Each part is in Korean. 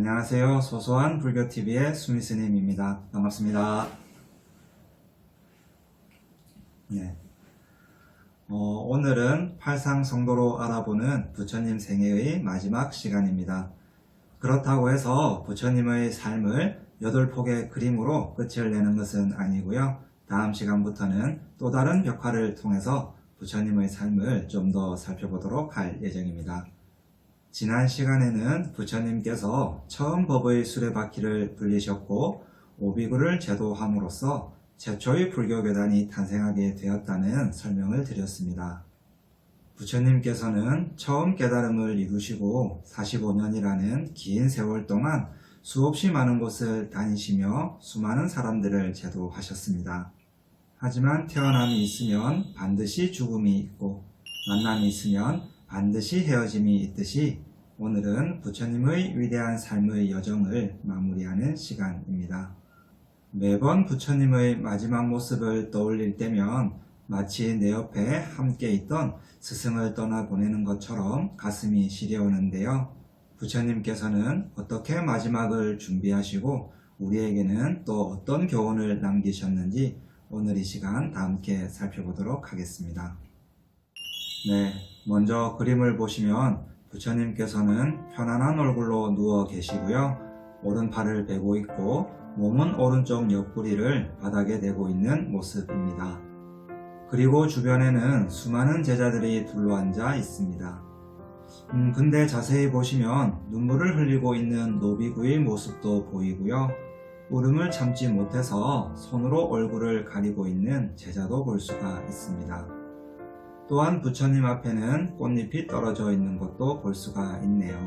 안녕하세요. 소소한 불교TV의 수미스님입니다. 반갑습니다. 오늘은 팔상성도로 알아보는 부처님 생애의 마지막 시간입니다. 그렇다고 해서 부처님의 삶을 8폭의 그림으로 끝을 내는 것은 아니고요. 다음 시간부터는 또 다른 벽화를 통해서 부처님의 삶을 좀 더 살펴보도록 할 예정입니다. 지난 시간에는 부처님께서 처음 법의 수레바퀴를 불리셨고 오비구를 제도함으로써 최초의 불교교단이 탄생하게 되었다는 설명을 드렸습니다. 부처님께서는 처음 깨달음을 이루시고 45년이라는 긴 세월 동안 수없이 많은 곳을 다니시며 수많은 사람들을 제도하셨습니다. 하지만 태어남이 있으면 반드시 죽음이 있고 만남이 있으면 반드시 헤어짐이 있듯이 오늘은 부처님의 위대한 삶의 여정을 마무리하는 시간입니다. 매번 부처님의 마지막 모습을 떠올릴 때면 마치 내 옆에 함께 있던 스승을 떠나보내는 것처럼 가슴이 시려오는데요. 부처님께서는 어떻게 마지막을 준비하시고 우리에게는 또 어떤 교훈을 남기셨는지 오늘 이 시간 다 함께 살펴보도록 하겠습니다. 먼저 그림을 보시면 부처님께서는 편안한 얼굴로 누워 계시고요. 오른팔을 베고 있고 몸은 오른쪽 옆구리를 바닥에 대고 있는 모습입니다. 그리고 주변에는 수많은 제자들이 둘러앉아 있습니다. 근데 자세히 보시면 눈물을 흘리고 있는 노비구의 모습도 보이고요. 울음을 참지 못해서 손으로 얼굴을 가리고 있는 제자도 볼 수가 있습니다. 또한 부처님 앞에는 꽃잎이 떨어져 있는 것도 볼 수가 있네요.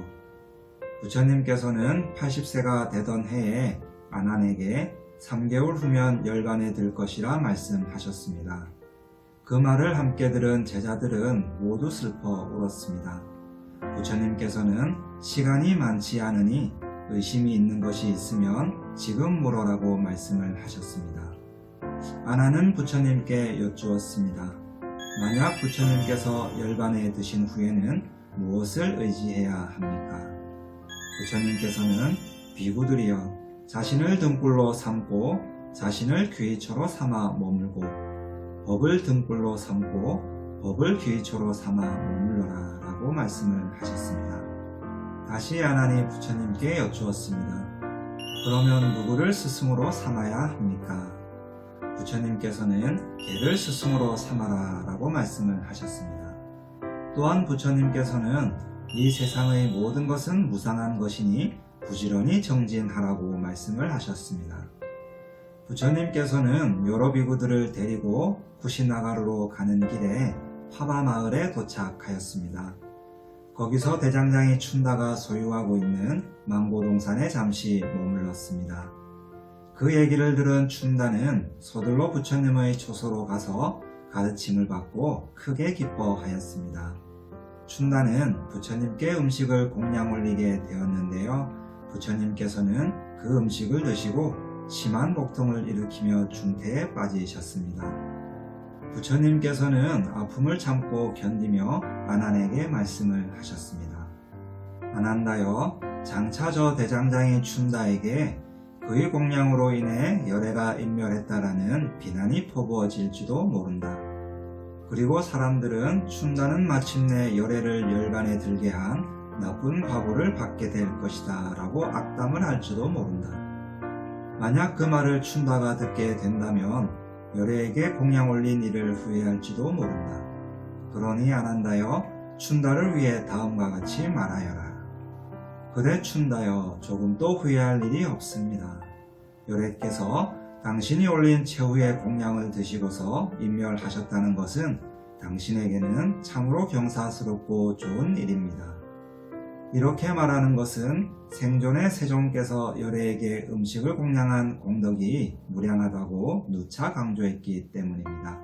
부처님께서는 80세가 되던 해에 아난에게 3개월 후면 열반에 들 것이라 말씀하셨습니다. 그 말을 함께 들은 제자들은 모두 슬퍼 울었습니다. 부처님께서는 시간이 많지 않으니 의심이 있는 것이 있으면 지금 물어라고 말씀을 하셨습니다. 아난은 부처님께 여쭈었습니다. 만약 부처님께서 열반에 드신 후에는 무엇을 의지해야 합니까? 부처님께서는 비구들이여 자신을 등불로 삼고 자신을 귀처로 삼아 머물고 법을 등불로 삼고 법을 귀처로 삼아 머물러라 라고 말씀을 하셨습니다. 다시 아난이 부처님께 여쭈었습니다. 그러면 누구를 스승으로 삼아야 합니까? 부처님께서는 개를 스승으로 삼아라 라고 말씀을 하셨습니다. 또한 부처님께서는 이 세상의 모든 것은 무상한 것이니 부지런히 정진하라고 말씀을 하셨습니다. 부처님께서는 여러 비구들을 데리고 쿠시나가루로 가는 길에 파바 마을에 도착하였습니다. 거기서 대장장이 춘다가 소유하고 있는 망고동산에 잠시 머물렀습니다. 그 얘기를 들은 춘다는 서둘러 부처님의 초소로 가서 가르침을 받고 크게 기뻐하였습니다. 춘다는 부처님께 음식을 공양 올리게 되었는데요. 부처님께서는 그 음식을 드시고 심한 복통을 일으키며 중태에 빠지셨습니다. 부처님께서는 아픔을 참고 견디며 아난에게 말씀을 하셨습니다. 아난다여, 장차 저 대장장이 춘다에게 그의 공양으로 인해 열애가 인멸했다라는 비난이 퍼부어질지도 모른다. 그리고 사람들은 춘다는 마침내 열애를 열반에 들게 한 나쁜 과보를 받게 될 것이다 라고 악담을 할지도 모른다. 만약 그 말을 춘다가 듣게 된다면 열애에게 공양 올린 일을 후회할지도 모른다. 그러니 아난다여, 춘다를 위해 다음과 같이 말하여라. 그대 춘다여, 조금도 후회할 일이 없습니다. 열애께서 당신이 올린 최후의 공양을 드시고서 인멸하셨다는 것은 당신에게는 참으로 경사스럽고 좋은 일입니다. 이렇게 말하는 것은 생존의 세존께서 열애에게 음식을 공양한 공덕이 무량하다고 누차 강조했기 때문입니다.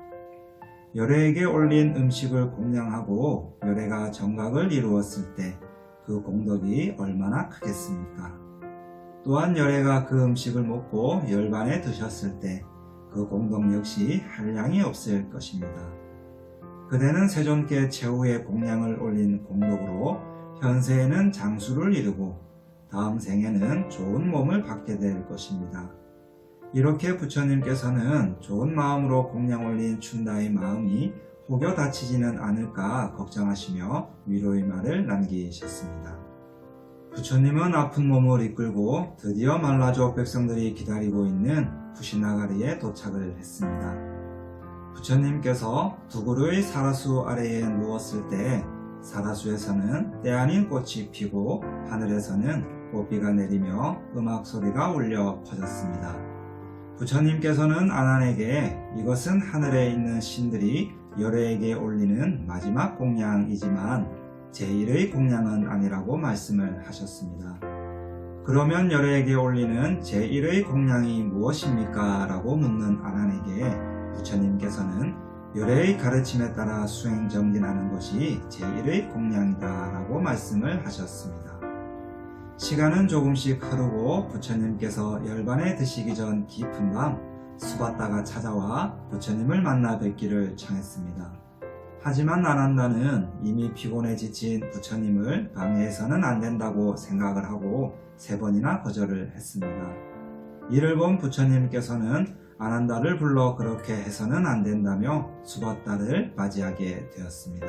열애에게 올린 음식을 공양하고 열애가 정각을 이루었을 때 그 공덕이 얼마나 크겠습니까? 또한 열애가 그 음식을 먹고 열반에 드셨을 때 그 공덕 역시 한량이 없을 것입니다. 그대는 세존께 최후의 공양을 올린 공덕으로 현세에는 장수를 이루고 다음 생에는 좋은 몸을 받게 될 것입니다. 이렇게 부처님께서는 좋은 마음으로 공양 올린 춘다의 마음이 혹여 다치지는 않을까 걱정하시며 위로의 말을 남기셨습니다. 부처님은 아픈 몸을 이끌고 드디어 말라족 백성들이 기다리고 있는 쿠시나가리에 도착을 했습니다. 부처님께서 두 그루의 사라수 아래에 누웠을 때 사라수에서는 때 아닌 꽃이 피고 하늘에서는 꽃비가 내리며 음악 소리가 울려 퍼졌습니다. 부처님께서는 아난에게 이것은 하늘에 있는 신들이 열애에게 올리는 마지막 공양이지만 제1의 공양은 아니라고 말씀을 하셨습니다. 그러면 열애에게 올리는 제1의 공양이 무엇입니까? 라고 묻는 아난에게 부처님께서는 열애의 가르침에 따라 수행정진하는 것이 제1의 공양이다 라고 말씀을 하셨습니다. 시간은 조금씩 흐르고 부처님께서 열반에 드시기 전 깊은 밤 수바다가 찾아와 부처님을 만나 뵙기를 청했습니다. 하지만 아난다는 이미 피곤해 지친 부처님을 방해해서는 안 된다고 생각을 하고 3번이나 거절을 했습니다. 이를 본 부처님께서는 아난다를 불러 그렇게 해서는 안 된다며 수바다를 맞이하게 되었습니다.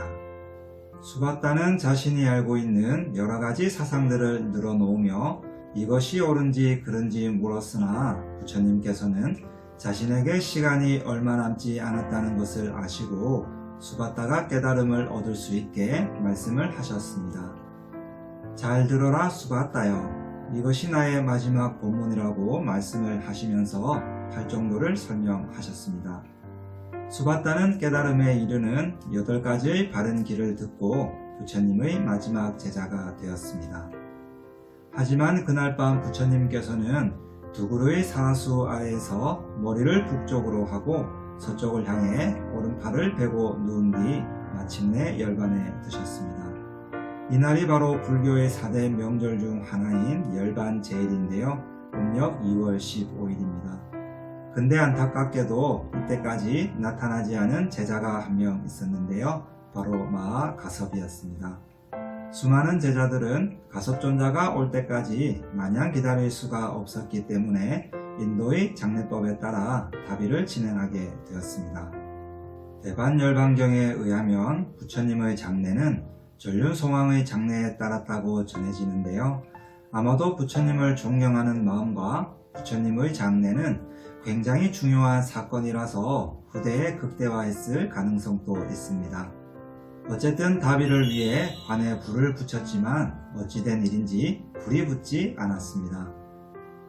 수바다는 자신이 알고 있는 여러 가지 사상들을 늘어놓으며 이것이 옳은지 그른지 물었으나 부처님께서는 자신에게 시간이 얼마 남지 않았다는 것을 아시고 수바다가 깨달음을 얻을 수 있게 말씀을 하셨습니다. 잘 들어라 수바다여, 이것이 나의 마지막 본문이라고 말씀을 하시면서 팔정도를 설명하셨습니다. 수바다는 깨달음에 이르는 8가지의 바른 길을 듣고 부처님의 마지막 제자가 되었습니다. 하지만 그날 밤 부처님께서는 두 그루의 사라수 아래에서 머리를 북쪽으로 하고 서쪽을 향해 오른팔을 베고 누운 뒤 마침내 열반에 드셨습니다. 이날이 바로 불교의 4대 명절 중 하나인 열반 제일인데요. 음력 2월 15일입니다. 근데 안타깝게도 이때까지 나타나지 않은 제자가 한 명 있었는데요. 바로 마하 가섭이었습니다. 수많은 제자들은 가섭존자가 올 때까지 마냥 기다릴 수가 없었기 때문에 인도의 장례법에 따라 다비를 진행하게 되었습니다. 대반열반경에 의하면 부처님의 장례는 전륜송왕의 장례에 따랐다고 전해지는데요. 아마도 부처님을 존경하는 마음과 부처님의 장례는 굉장히 중요한 사건이라서 후대에 극대화했을 가능성도 있습니다. 어쨌든 다비를 위해 관에 불을 붙였지만 어찌된 일인지 불이 붙지 않았습니다.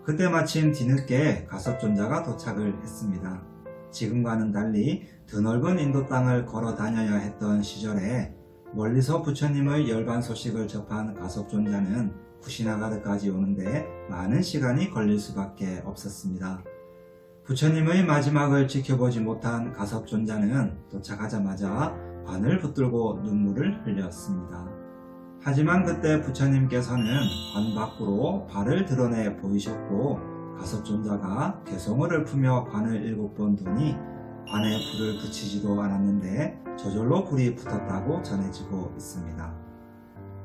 그때 마침 뒤늦게 가섭존자가 도착을 했습니다. 지금과는 달리 드넓은 인도 땅을 걸어 다녀야 했던 시절에 멀리서 부처님의 열반 소식을 접한 가섭존자는 쿠시나가르까지 오는데 많은 시간이 걸릴 수밖에 없었습니다. 부처님의 마지막을 지켜보지 못한 가섭존자는 도착하자마자 관을 붙들고 눈물을 흘렸습니다. 하지만 그때 부처님께서는 관 밖으로 발을 드러내 보이셨고 가섭존자가 개송을 읊으며 관을 7번 두니 관에 불을 붙이지도 않았는데 저절로 불이 붙었다고 전해지고 있습니다.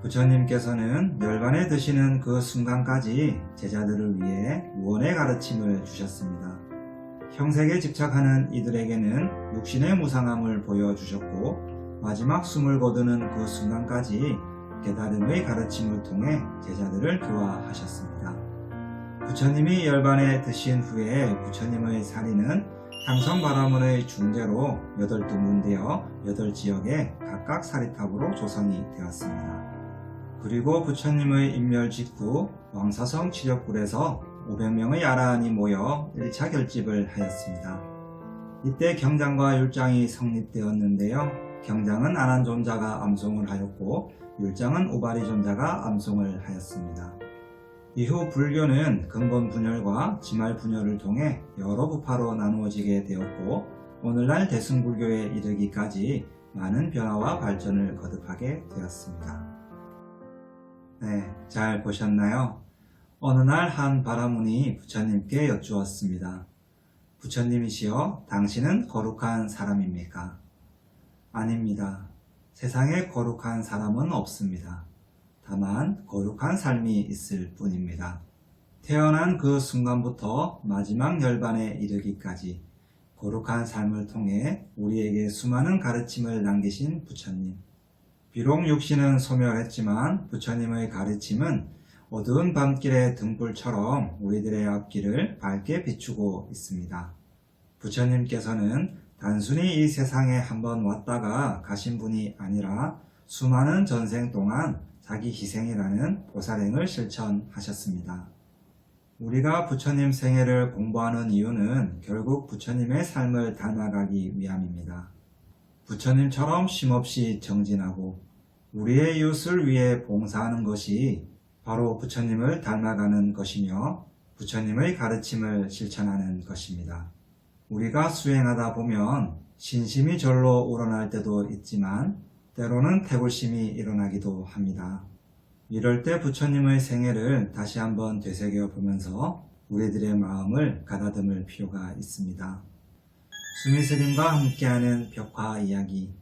부처님께서는 열반에 드시는 그 순간까지 제자들을 위해 무언의 가르침을 주셨습니다. 형색에 집착하는 이들에게는 육신의 무상함을 보여주셨고 마지막 숨을 거두는 그 순간까지 깨달음의 가르침을 통해 제자들을 교화하셨습니다. 부처님이 열반에 드신 후에 부처님의 사리는 향성바라문의 중재로 8두문 되어 8지역에 각각 사리탑으로 조성이 되었습니다. 그리고 부처님의 인멸 직후 왕사성 치력굴에서 500명의 아라한이 모여 1차 결집을 하였습니다. 이때 경장과 율장이 성립되었는데요. 경장은 아난존자가 암송을 하였고 율장은 우바리존자가 암송을 하였습니다. 이후 불교는 근본 분열과 지말 분열을 통해 여러 부파로 나누어지게 되었고 오늘날 대승불교에 이르기까지 많은 변화와 발전을 거듭하게 되었습니다. 네, 잘 보셨나요? 어느 날 한 바라문이 부처님께 여쭈었습니다. 부처님이시여, 당신은 거룩한 사람입니까? 아닙니다. 세상에 거룩한 사람은 없습니다. 다만 거룩한 삶이 있을 뿐입니다. 태어난 그 순간부터 마지막 열반에 이르기까지 거룩한 삶을 통해 우리에게 수많은 가르침을 남기신 부처님. 비록 육신은 소멸했지만 부처님의 가르침은 어두운 밤길의 등불처럼 우리들의 앞길을 밝게 비추고 있습니다. 부처님께서는 단순히 이 세상에 한번 왔다가 가신 분이 아니라 수많은 전생 동안 자기 희생이라는 보살행을 실천하셨습니다. 우리가 부처님 생애를 공부하는 이유는 결국 부처님의 삶을 닮아가기 위함입니다. 부처님처럼 쉼없이 정진하고 우리의 이웃을 위해 봉사하는 것이 바로 부처님을 닮아가는 것이며 부처님의 가르침을 실천하는 것입니다. 우리가 수행하다 보면 신심이 절로 우러날 때도 있지만 때로는 태굴심이 일어나기도 합니다. 이럴 때 부처님의 생애를 다시 한번 되새겨 보면서 우리들의 마음을 가다듬을 필요가 있습니다. 수미스님과 함께하는 벽화 이야기,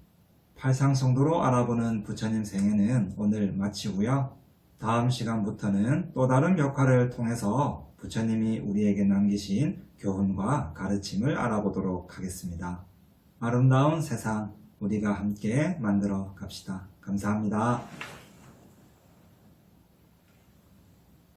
팔상성도로 알아보는 부처님 생애는 오늘 마치고요. 다음 시간부터는 또 다른 벽화를 통해서 부처님이 우리에게 남기신 교훈과 가르침을 알아보도록 하겠습니다. 아름다운 세상 우리가 함께 만들어 갑시다. 감사합니다.